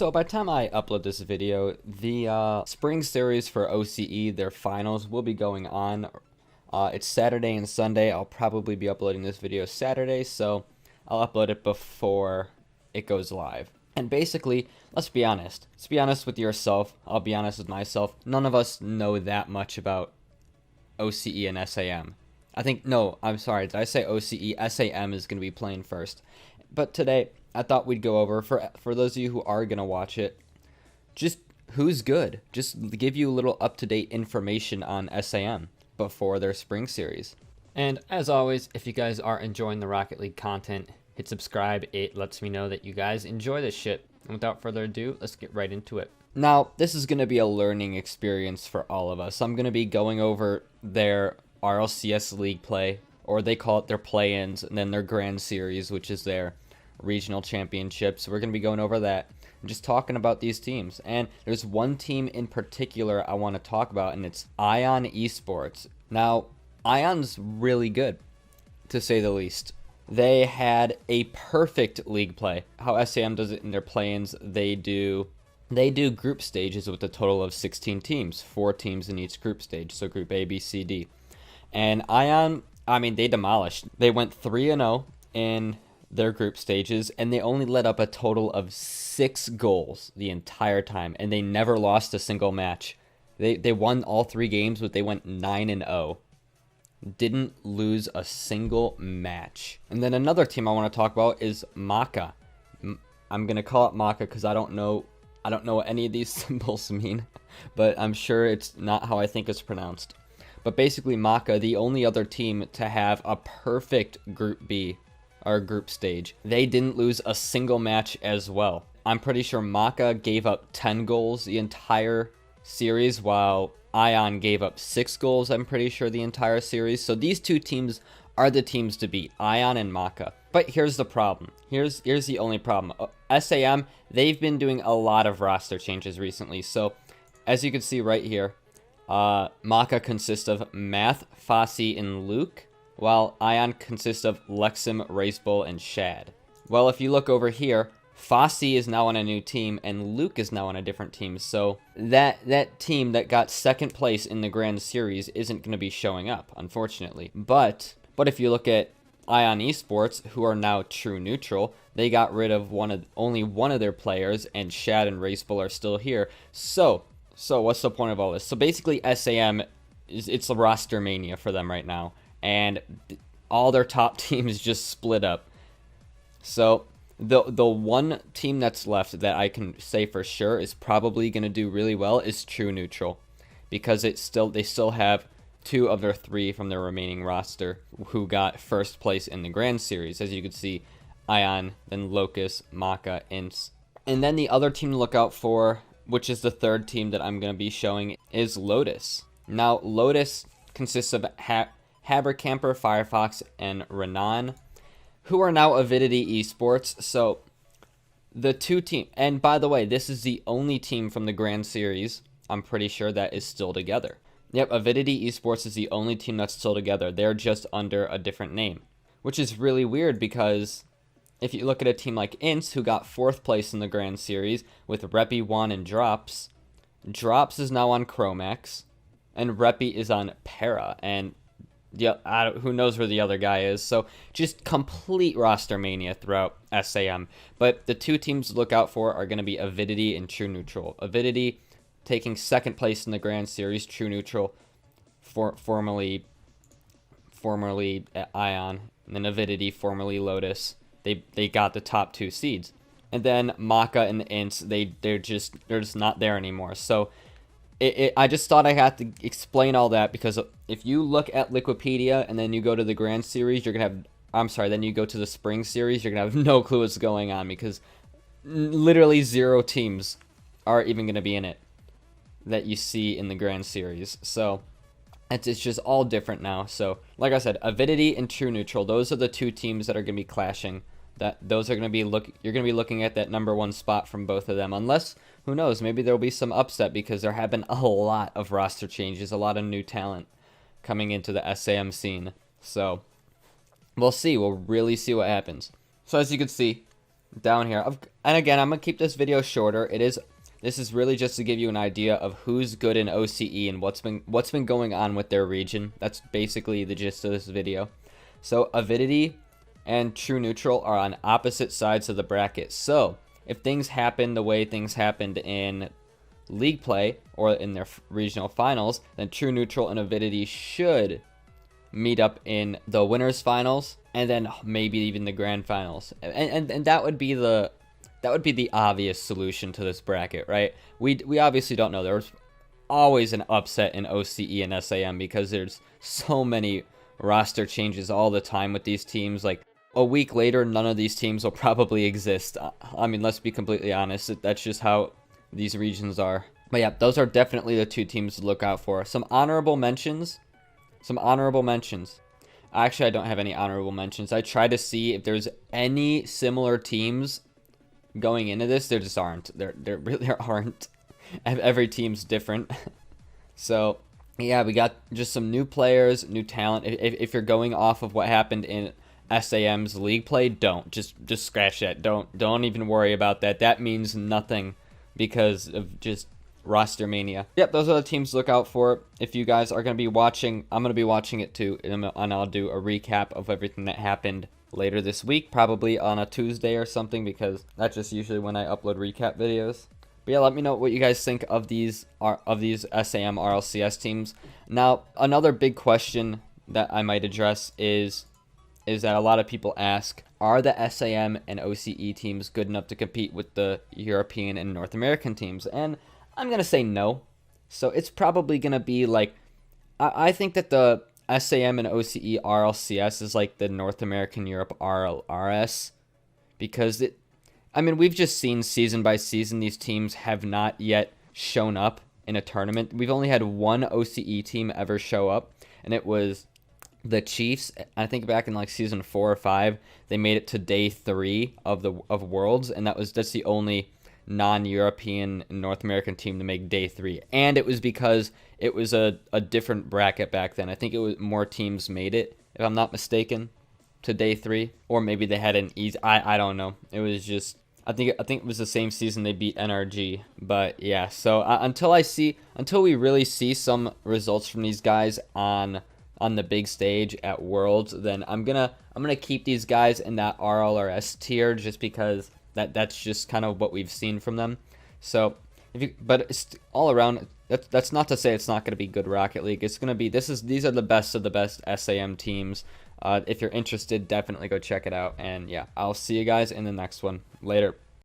So by the time I upload this video, the spring series for OCE, their finals, will be going on. It's Saturday and Sunday. I'll probably be uploading this video Saturday, so I'll upload it before it goes live. And basically, let's be honest. Let's be honest with yourself. I'll be honest with myself. None of us know that much about OCE and SAM. No, I'm sorry. Did I say OCE? SAM is going to be playing first. But today, I thought we'd go over, for those of you who are going to watch it, just who's good. Just give you a little up-to-date information on SAM before their spring series. And as always, if you guys are enjoying the Rocket League content, hit subscribe. It lets me know that you guys enjoy this shit. And without further ado, let's get right into it. Now, this is going to be a learning experience for all of us. I'm going to be going over their RLCS league play, or they call it their play-ins, and then their grand series, which is their regional championships. We're going to be going over that and just talking about these teams. And there's one team in particular I want to talk about, and it's Ion Esports. Now, Ion's really good, to say the least. They had a perfect league play. How SAM does it in their play-ins, they do group stages with a total of 16 teams, 4 teams in each group stage, so group A, B, C, D. And Ion, they demolished. They went 3-0 in their group stages, and they only let up a total of 6 goals the entire time, and they never lost a single match. They won all 3 games, but they went 9-0. Didn't lose a single match. And then another team I want to talk about is Maka. I'm gonna call it Maka because I don't know what any of these symbols mean, but I'm sure it's not how I think it's pronounced. But basically, Maka, the only other team to have a perfect Group B, or group stage, they didn't lose a single match as well. I'm pretty sure Maka gave up 10 goals the entire series, while Ion gave up 6 goals, I'm pretty sure, the entire series. So these two teams are the teams to beat, Ion and Maka. But here's the problem. Here's the only problem. SAM, they've been doing a lot of roster changes recently. So as you can see right here, Maka consists of Math, Fossey, and Luke, while Ion consists of Lexim, Racebull, and Shad. Well, if you look over here, Fossey is now on a new team, and Luke is now on a different team, so that team that got second place in the Grand Series isn't going to be showing up, unfortunately. But if you look at Ion Esports, who are now true neutral, they got rid of only one of their players, and Shad and Racebull are still here. So what's the point of all this? So basically, SAM, it's a roster mania for them right now, and all their top teams just split up. So the one team that's left that I can say for sure is probably going to do really well is true neutral, because they still have 2 of their 3 from their remaining roster who got first place in the Grand Series. As you can see, Ion, then Locust, Maka, Ints. And then the other team to look out for, which is the third team that I'm going to be showing, is Lotus. Now, Lotus consists of Habercamper, Firefox, and Renan, who are now Avidity Esports. So the two teams, and by the way, this is the only team from the Grand Series, I'm pretty sure, that is still together. Yep, Avidity Esports is the only team that's still together. They're just under a different name, which is really weird because if you look at a team like Ints, who got 4th place in the Grand Series with Reppy, Juan, and Drops is now on Chromax, and Reppy is on Para, and who knows where the other guy is. So just complete roster mania throughout SAM. But the 2 teams to look out for are going to be Avidity and True Neutral. Avidity taking 2nd place in the Grand Series. True Neutral, formerly at Ion, and then Avidity, formerly Lotus. They got the top 2 seeds. And then Maka and the Ints, they're just not there anymore. So I just thought I had to explain all that, because if you look at Liquipedia and then you go to the Grand Series, then you go to the Spring Series, you're going to have no clue what's going on, because literally 0 teams are even going to be in it that you see in the Grand Series. So it's just all different now. So like I said, Avidity and True Neutral, those are the 2 teams that are going to be clashing. Those are going to be you're going to be looking at that number 1 spot from both of them, unless, who knows, maybe there'll be some upset, because there have been a lot of roster changes, a lot of new talent coming into the SAM scene. So we'll see. We'll really see what happens. So as you can see, down here. And again, I'm gonna keep this video shorter. This is really just to give you an idea of who's good in OCE and what's been going on with their region. That's basically the gist of this video. So Avidity and True Neutral are on opposite sides of the bracket. So if things happen the way things happened in league play or in their regional finals, then True Neutral and Avidity should meet up in the winners finals and then maybe even the grand finals. And that would be the obvious solution to this bracket, right? We obviously don't know. There's always an upset in OCE and SAM because there's so many roster changes all the time with these teams. Like a week later, none of these teams will probably exist. I mean, let's be completely honest. That's just how these regions are. But yeah, those are definitely the two teams to look out for. Some honorable mentions. Actually, I don't have any honorable mentions. I tried to see if there's any similar teams going into this. There just aren't. There really aren't. Every team's different. So yeah, we got just some new players, new talent. If you're going off of what happened in SAM's league play, just scratch that. Don't even worry about that. That means nothing because of just roster mania. Yep, those are the teams to look out for. If you guys are going to be watching, I'm going to be watching it too, and I'll do a recap of everything that happened later this week, probably on a Tuesday or something, because that's just usually when I upload recap videos. But yeah, let me know what you guys think of these SAM RLCS teams. Now, another big question that I might address is that a lot of people ask, are the SAM and OCE teams good enough to compete with the European and North American teams? And I'm going to say no. So it's probably going to be like, I think that the SAM and OCE RLCS is like the North American Europe RLRS, because we've just seen season by season these teams have not yet shown up in a tournament. We've only had one OCE team ever show up, and it was the Chiefs. I think back in like season 4 or 5, they made it to day 3 of Worlds, and that's the only non-European North American team to make day 3. And it was because it was a different bracket back then. I think it was more teams made it, if I'm not mistaken, to day 3, or maybe they had an easy. I don't know. It was just I think it was the same season they beat NRG. But yeah, so until we really see some results from these guys on the big stage at Worlds, then I'm gonna keep these guys in that RLRS tier just because that's just kind of what we've seen from them. So but it's all around. That's not to say it's not going to be good Rocket League. It's going to be these are the best of the best SAM teams. If you're interested, definitely go check it out. And yeah, I'll see you guys in the next one. Later.